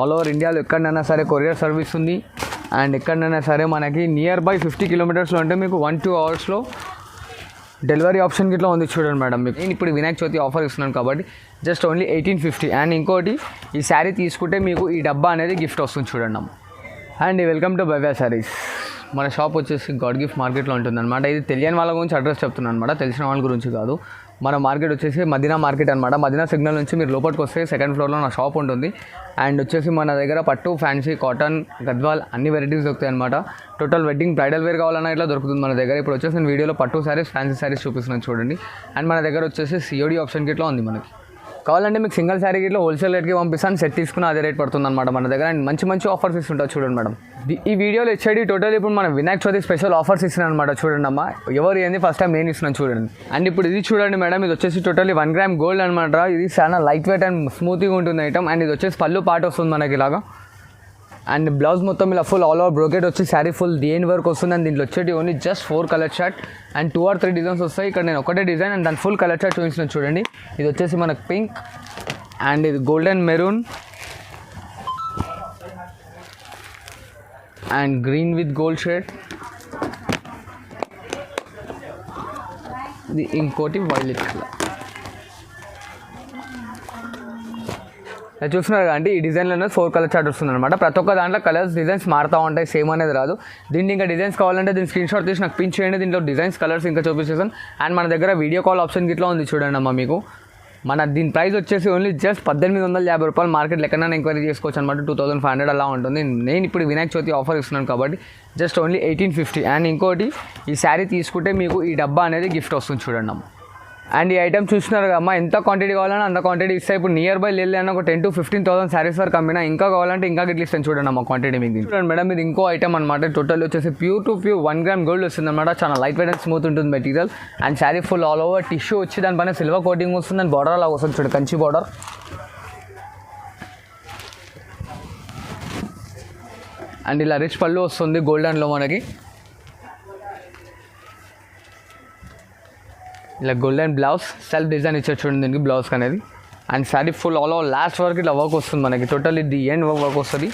All over ఇండియాలో ఎక్కడైనా సరే కొరియర్ సర్వీస్ ఉంది. అండ్ ఎక్కడైనా సరే మనకి నియర్ బై 50 కిలోమీటర్స్లో అంటే మీకు 1-2 అవర్స్లో డెలివరీ ఆప్షన్ ఇట్లా ఉంది చూడండి మేడం. మీకు నేను ఇప్పుడు వినాయక చవితి ఆఫర్ ఇస్తున్నాను కాబట్టి జస్ట్ ఓన్లీ 1850. అండ్ ఇంకోటి ఈ శారీ తీసుకుంటే మీకు ఈ డబ్బా అనేది గిఫ్ట్ వస్తుంది చూడండి అమ్మ. అండ్ వెల్కమ్ టు భవ్య శారీస్. మన షాప్ వచ్చేసి గాడ్ గిఫ్ట్ మార్కెట్లో ఉంటుందన్నమాట. ఇది తెలియని వాళ్ళ గురించి అడ్రస్ చెప్తున్నాను అనమాట, తెలిసిన వాళ్ళ గురించి కాదు. మన మార్కెట్ వచ్చేసి మదీనా మార్కెట్ అనమాట. మదీనా సిగ్నల్ నుంచి మీరు లోపలికి వస్తే సెకండ్ ఫ్లోర్లో నా షాప్ ఉంటుంది. అండ్ వచ్చేసి మన దగ్గర పట్టు, ఫ్యాన్సీ, కాటన్, గద్వాల్ అన్ని వెరైటీస్ దొరుకుతాయి అనమాట. టోటల్ వెడ్డింగ్ బ్రైడల్ వేర్ కావాలన్నా ఇట్లా దొరుకుతుంది మన దగ్గర. ఇప్పుడు వచ్చేసి నేను వీడియోలో పట్టు శారీస్, ఫ్యాన్సీ శారీస్ చూపిస్తున్నాను చూడండి. అండ్ మన దగ్గర వచ్చేసి COD ఆప్షన్ ఇట్లా ఉంది. మనకి కావాలంటే మీకు సింగిల్ శారీ ఇట్లా హోల్సేల్ రేట్కి పంపిస్తాను. సెట్ తీసుకుని అదే రేట్ పడుతుంది అనమాట మన దగ్గర. అండ్ మంచి మంచి ఆఫర్స్ ఇస్తుంటారు చూడండి మేడం. ఈ వీడియోలో ఇచ్చేది టోటల్ ఇప్పుడు మన వినాయక చవితి స్పెషల్ ఆఫర్స్ ఇస్తున్నాను అనమాట. చూడండి అమ్మ, ఎవరు ఏంది ఫస్ట్ టైం నేను ఇస్తున్నాను చూడండి. అండ్ ఇప్పుడు ఇది చూడండి మేడం, ఇది వచ్చేసి టోటల్లీ 1 గ్రామ్ గోల్డ్ అనమాట. ఇది చాలా లైట్ వెయిట్ అండ్ స్మూత్గా ఉంటుంది ఐటమ్. అండ్ ఇది వచ్చేసి పళ్ళు పాట వస్తుంది మనకి ఇలాగా. అండ్ బ్లౌజ్ మొత్తం ఇలా ఫుల్ ఆల్ ఓవర్ బ్రోకెట్ వచ్చి శారీ ఫుల్ దేని వరకు వస్తుంది. అండ్ దీంట్లో వచ్చేటి only just 4 colour shirt and 2 or 3 designs వస్తాయి. ఇక్కడ నేను ఒకటే డిజైన్ అండ్ దాని ఫుల్ కలర్ షర్ట్ చూపించిన చూడండి. ఇది వచ్చేసి మనకు పింక్ అండ్ ఇది golden maroon and green with gold shade. ఇది ఇంకోటి వైలెట్ కలర్. చూస్తున్నారు అంటే ఈ డిజైన్లోనే 4 కలర్ చార్ట్ వస్తుంది అనమాట. ప్రతి ఒక్క దాంట్లో కలర్స్ డిజైన్స్ మారుతూ ఉంటాయి, సేమ్ అనేది రాదు. దీన్ని ఇంకా డిజైన్స్ కావాలంటే దీని స్క్రీన్ షాట్ తీసి నాకు పిన్ చేయండి. దీంట్లో డిజైన్స్ కలర్స్ ఇంకా చూపించేసాను. అండ్ మన దగ్గర వీడియో కాల్ ఆప్షన్ ఇట్లా ఉంది చూడండి అమ్మ. మీకు దీని ప్రైస్ వచ్చేసి ఓన్లీ జస్ట్ 1850 రూపాయలు. మార్కెట్లో ఎక్కడైనా ఎంక్వైరీ చేసుకోవచ్చు అనమాట. 2500 అలా ఉంటుంది. నేను ఇప్పుడు వినాయక చవితి ఆఫర్ ఇస్తున్నాను కాబట్టి జస్ట్ ఓన్లీ 1850. అండ్ ఇంకోటి ఈ శారీ తీసుకుంటే మీకు ఈ డబ్బా అనేది గిఫ్ట్ వస్తుంది చూడండి అమ్మ. అండ్ ఈ ఐటమ్ చూస్తున్నారు అమ్మ, ఎంత క్వాంటిటీ కావాలన్నా అంత క్వాంటిటీ ఇస్తే. ఇప్పుడు నియర్ బై వెళ్ళాను ఒక 10,000 to 15,000 శారీస్ వరకు అమ్మినా. ఇంకా కావాలంటే ఇంకా గిట్ల ఇస్తాను చూడండి అమ్మ క్వాంటిటీ మీకు. చూడండి మేడం, ఇది ఇంకో ఐటమ్ అనమాట. టోటల్ వచ్చేసి ప్యూర్ 1 గ్రామ్ గోల్డ్ వస్తుంది అనమాట. చాలా లైట్ వెయిట్ అండ్ స్మూత్ ఉంటుంది material. And sari full all over tissue వచ్చి దానిపైన సిల్వర్ కోటింగ్ వస్తుంది. అండ్ బార్డర్ అలా వస్తుంది చూడండి, కంచి బార్డర్. అండ్ ఇలా రిచ్ పళ్ళు వస్తుంది గోల్డెన్లో మనకి. ఇలా గోల్డెన్ బ్లౌజ్ సెల్ఫ్ డిజైన్ ఇచ్చారు చూడండి దీనికి బ్లౌజ్ అనేది. And sari full all over last వరకు ఇట్లా వర్క్ వస్తుంది మనకి. టోటల్ ఇది ఎండ్ వర్క్ వస్తుంది.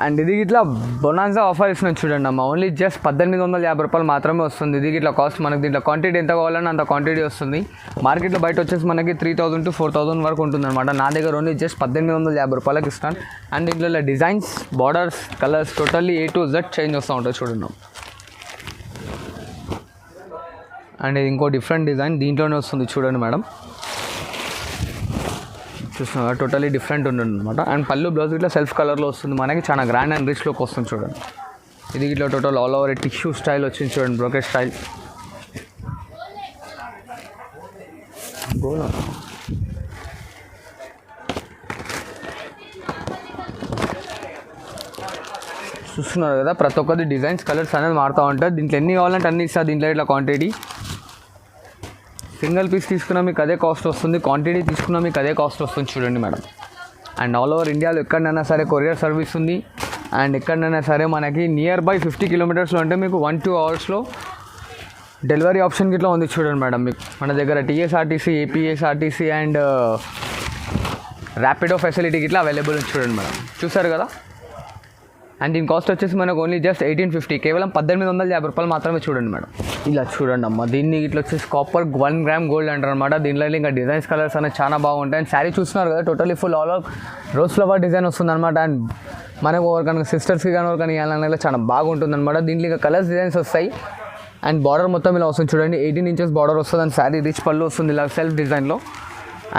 అండ్ ఇది ఇట్లా బొనాన్సా ఆఫర్ ఇస్తున్నాను చూడండి అమ్మ. ఓన్లీ జస్ట్ 1850 రూపాయలు మాత్రమే వస్తుంది. ఇది ఇట్లా కాస్ట్ మనకి. దీంట్లో క్వాంటిటీ ఎంత కావాలన్నా అంత క్వాంటిటీ వస్తుంది. మార్కెట్లో బయట వచ్చేసి మనకి 3000 to 4000 వరకు ఉంటుంది అనమాట. నా దగ్గర ఓన్లీ జస్ట్ 1850 రూపాయలకి ఇస్తాను. అండ్ దీంట్లో designs, borders, colours totally A to Z change వస్తూ ఉంటుంది చూడండి. అండ్ ఇది ఇంకో డిఫరెంట్ డిజైన్ దీంట్లోనే వస్తుంది చూడండి మేడం. చూస్తున్నా టోటలీ డిఫరెంట్ ఉంటుంది అనమాట. అండ్ పళ్ళు బ్లౌజ్ ఇట్లా సెల్ఫ్ కలర్లో వస్తుంది మనకి. చాలా గ్రాండ్ అండ్ రిచ్ లుక్ వస్తుంది చూడండి. ఇది ఇట్లా total all over tissue style వచ్చింది చూడండి, బ్రోకెట్ స్టైల్. చూస్తున్నారు కదా, ప్రతి ఒక్కరి డిజైన్స్, కలర్స్ అనేది మారుతూ ఉంటాయి. దీంట్లో ఎన్ని కావాలంటే అన్ని ఇస్తారు. దీంట్లో ఇట్లా క్వాంటిటీ సింగిల్ పీస్ తీసుకున్నా మీకు అదే కాస్ట్ వస్తుంది, క్వాంటిటీ తీసుకున్నా మీకు అదే కాస్ట్ వస్తుంది చూడండి మేడం. అండ్ ఆల్ ఓవర్ ఇండియాలో ఎక్కడైనా సరే కొరియర్ సర్వీస్ ఉంది. అండ్ ఎక్కడైనా సరే మనకి నియర్ బై 50 కిలోమీటర్స్లో అంటే మీకు 1-2 అవర్స్లో డెలివరీ ఆప్షన్ ఇట్లా ఉంది చూడండి మేడం. మీకు మన దగ్గర TSRTC, APSRTC and Rapido facility ఇట్లా అవైలబుల్ ఉంది చూడండి మేడం. చూసారు కదా. అండ్ దీని కాస్ట్ వచ్చేసి మనకు ఓన్లీ జస్ట్ 1850, కేవలం 1850 రూపాయలు మాత్రమే చూడండి మేడం. ఇలా చూడండి అమ్మ, దీన్ని ఇట్లా వచ్చేసి కాపర్ 1 గ్రామ్ గోల్డ్ అంటారు అనమాట. దీనిలో ఇంకా డిజైన్స్, కలర్స్ అనేది చాలా బాగుంటాయి. అండ్ శారీ చూస్తున్నారు కదా, totally full all over rose flower design వస్తుంది అనమాట. అండ్ మనకు ఎవరికైనా సిస్టర్స్కి కానీ ఎవరికైనా ఇవ్వాలన్నా చాలా బాగుంటుంది అనమాట. దీంట్లో ఇంకా కలర్స్, డిజైన్స్ వస్తాయి. అండ్ బార్డర్ మొత్తం ఇలా వస్తుంది చూడండి, 18 inches బార్డర్ వస్తుంది. అండ్ శారీ రిచ్ పళ్ళు వస్తుంది ఇలా సెల్ఫ్ డిజైన్లో.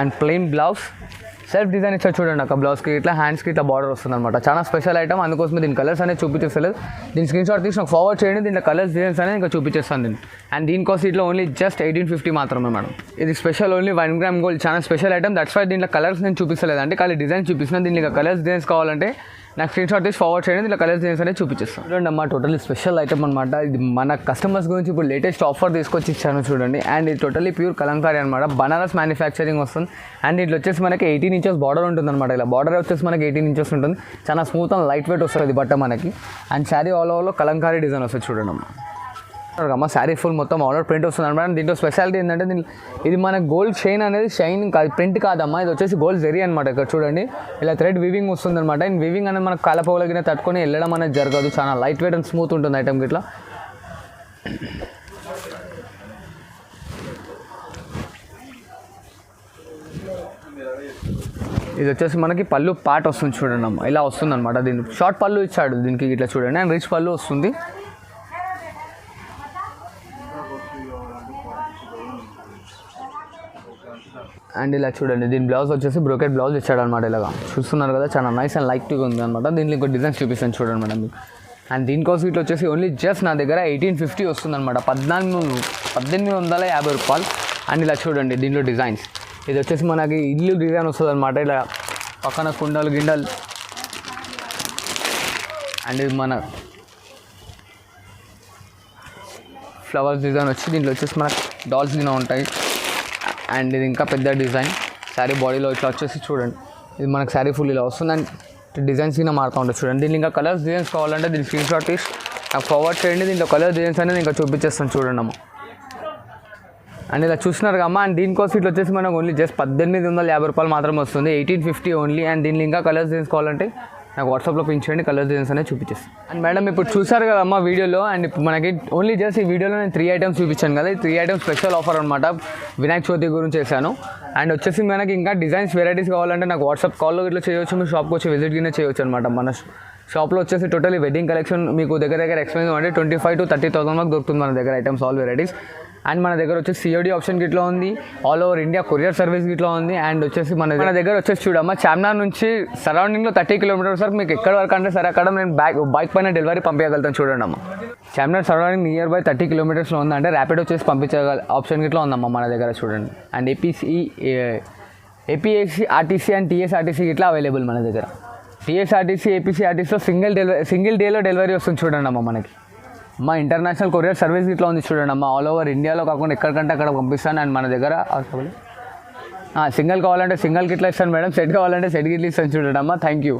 And plain blouse self design ఇచ్చారు చూడండి. ఒక బ్లౌజ్కి ఇట్లా, హ్యాండ్స్కి ఇట్లా బార్డర్ వస్తుంది అనమాట. చాలా స్పెషల్ ఐటమ్, అందుకోసం దీని కలర్స్ అనేది చూపించేస్తలేదు. దీని స్క్రీన్ షాట్ తీసి నాకు ఫార్వర్డ్ చేయండి. దీంట్లో కలర్స్, డిజైన్స్ అనేది ఇంకా చూపించేస్తాను దీన్ని. అండ్ దీని కాస్ట్ ఇట్లా ఓన్లీ జస్ట్ 1850 మాత్రమే మేడం. ఇది స్పెషల్ ఓన్లీ 1 గ్రామ్ గోల్డ్, చాలా స్పెషల్ ఐటమ్. దట్స్ వై దీంట్లో కలర్స్ నేను చూపిస్తలేదు, అంటే ఖాళీ డిజైన్స్ చూపిస్తున్నాను. దీనికి ఇంకా కలర్స్, డిజైన్స్ కావాలంటే నాకు స్క్రీన్ షాట్ తీసి ఫార్వర్డ్ చేయండి. ఇలా కలర్స్, డిజైన్స్ అనేది చూపించేస్తాను చూడండి అమ్మ. టోటల్లీ స్పెషల్ ఐటమ్ అనమాట. ఇది మన కస్టమర్స్ గురించి ఇప్పుడు లేటెస్ట్ ఆఫర్ తీసుకొచ్చి ఇచ్చాను చూడండి. అండ్ ఇది టోటల్లీ ప్యూర్ కలంకారీ అనమాట, బనారస్ మ్యానుఫ్యాక్చరింగ్ వస్తుంది. అండ్ ఇట్లా వచ్చేసి మనకి 18 inches బార్డర్ ఉంటుంది అనమాట. ఇలా బార్డర్ వచ్చేసి మనకి 18 inches ఉంటుంది. చాలా స్మూత్ అండ్ లైట్ వెయిట్ వస్తుంది బట్ట మనకి. అండ్ శారీ ఆల్ ఓవర్లో కలంకారీ డిజైన్ వస్తుంది చూడండి అమ్మ. అమ్మ శారీ ఫుల్ మొత్తం ఆర్డర్ ప్రింట్ వస్తుంది అనమాట. దీంట్లో స్పెషాలిటీ ఏంటంటే ఇది మన గోల్డ్ చైన్ అనేది షైన్ కాదు, ప్రింట్ కాదమ్మా, ఇది వచ్చేసి గోల్డ్ జెరీ అనమాట. ఇక్కడ చూడండి ఇలా థ్రెడ్ వివింగ్ వస్తుంది అనమాట. ఈ వివింగ్ అనేది మనకు కాలపోగలిగిన తట్టుకొని వెళ్ళడం అనేది జరగదు, చాలా లైట్ వెయిట్ అండ్ స్మూత్ ఉంటుంది ఐటమ్ ఇట్లా. ఇది వచ్చేసి మనకి పళ్ళు పార్ట్ వస్తుంది చూడండి అమ్మ, ఇలా వస్తుంది అనమాట. దీనికి షార్ట్ పళ్ళు ఇచ్చాడు దీనికి ఇట్లా చూడండి, అండ్ రిచ్ పళ్ళు వస్తుంది. అండ్ ఇలా చూడండి దీని బ్లౌజ్ వచ్చేసి బ్రోకెట్ బ్లౌజ్ ఇచ్చాడు అనమాట. ఇలాగా చూస్తున్నారు కదా, చాలా నైస్ అండ్ లైట్గా ఉంది అనమాట. దీంట్లో ఇంకో డిజైన్స్ చూపిస్తాను చూడండి మేడం మీకు. అండ్ దీనికోసం ఇట్లా వచ్చేసి ఓన్లీ జస్ట్ నా దగ్గర 1850 వస్తుంది అనమాట, 1850 రూపాయలు. అండ్ ఇలా చూడండి దీంట్లో డిజైన్స్, ఇది వచ్చేసి మనకి ఇల్లు డిజైన్ వస్తుంది అనమాట. ఇలా పక్కన కుండలు గిండలు, అండ్ ఇది మన ఫ్లవర్స్ డిజైన్ వచ్చి దీంట్లో వచ్చేసి మనకు డాల్స్ గిన ఉంటాయి. అండ్ ఇది ఇంకా పెద్ద డిజైన్ శారీ బాడీలో ఇట్లా వచ్చేసి చూడండి, ఇది మనకు శారీ ఫుల్ ఇలా వస్తుంది. అండ్ డిజైన్స్ కింద మారుతూ ఉంటుంది చూడండి. దీనికి ఇంకా కలర్స్ డిజైన్స్ కావాలంటే దీన్ని స్క్రీన్ షాట్ తీసి నాకు ఫార్వర్డ్ చేయండి. దీంట్లో కలర్ డిజైన్స్ అనేది ఇంకా చూపించేస్తాను చూడండి అమ్మ. అండ్ ఇలా చూస్తున్నారు అమ్మ. అండ్ దీనికోసం ఇట్లా వచ్చేసి మనకు ఓన్లీ జస్ట్ 1850 రూపాయలు మాత్రమే వస్తుంది, 1850 ఓన్లీ. అండ్ దీన్ని ఇంకా కలర్స్ డిజైన్స్ కావాలంటే నాకు వాట్సాప్లో పిన్ చేయండి, కలర్ డిజైన్స్ అనేది చూపించేస్తాను. అండ్ మేడం ఇప్పుడు చూసారు కదమ్మా వీడియోలో. అండ్ ఇప్పుడు మనకి ఓన్లీ జస్ట్ ఈ వీడియోలో నేను 3 ఐటమ్స్ చూపించాను కదా, ఈ 3 ఐటమ్స్ స్పెషల్ ఆఫర్ అనమాట, వినాయక చవితి గురించి చేశాను. అండ్ వచ్చేసి మనకి ఇంకా డిజైన్స్ వెరైటీస్ కావాలంటే నాకు వాట్సాప్ కాల్లో ఇట్లా చేయొచ్చు, మీ షాప్కి వచ్చి విజిట్ కింద చేయొచ్చు అనమాట. మన షాప్లో వచ్చేసి టోటలీ వెడ్డింగ్ కలెక్షన్ మీకు దగ్గర ఎక్స్పెన్సివ్ అంటే 25,000 to 30,000 వరకు దొరుకుతుంది మన దగ్గర ఐటమ్స్, ఆల్ వెరైటీస్. అండ్ మన దగ్గర వచ్చేసి COD ఆప్షన్ గిట్లా ఉంది, all over India courier service గిట్లా ఉంది. అండ్ వచ్చేసి మన దగ్గర వచ్చేసి చూడమ్మా, చార్మినార్ నుంచి సరౌండింగ్లో 30 కిలోమీటర్స్ వరకు మీకు ఎక్కడ వరకు అంటే సరే అక్కడ నేను బైక్ పైన డెలివరీ పంపించగలుగుతాను చూడండి అమ్మ. చార్మినార్ సరౌండింగ్ నియర్ బై 30 కిలోమీటర్స్లో ఉంది, అంటే ర్యాపిడ్ వచ్చేసి పంపించగల ఆప్షన్ గిట్లా ఉందమ్మా మన దగ్గర చూడండి. అండ్ APSRTC అండ్ TSRTC ఇట్లా అవైలబుల్ మన దగ్గర. TSRTC APSRTCలో సింగిల్ డేలో డెలివరీ వస్తుంది చూడండి అమ్మ మనకి. మా ఇంటర్నేషనల్ కొరియర్ సర్వీస్ ఇట్లా ఉంది చూడండి అమ్మ, ఆల్ ఓవర్ ఇండియాలో కాకుండా ఎక్కడికంటే అక్కడ పంపిస్తాను. అండ్ మన దగ్గర సింగిల్ కావాలంటే సింగిల్ కిట్లా ఇస్తాను మేడం, సెట్ కావాలంటే సెట్ గిట్లా ఇస్తాను చూడండి అమ్మ. Thank you.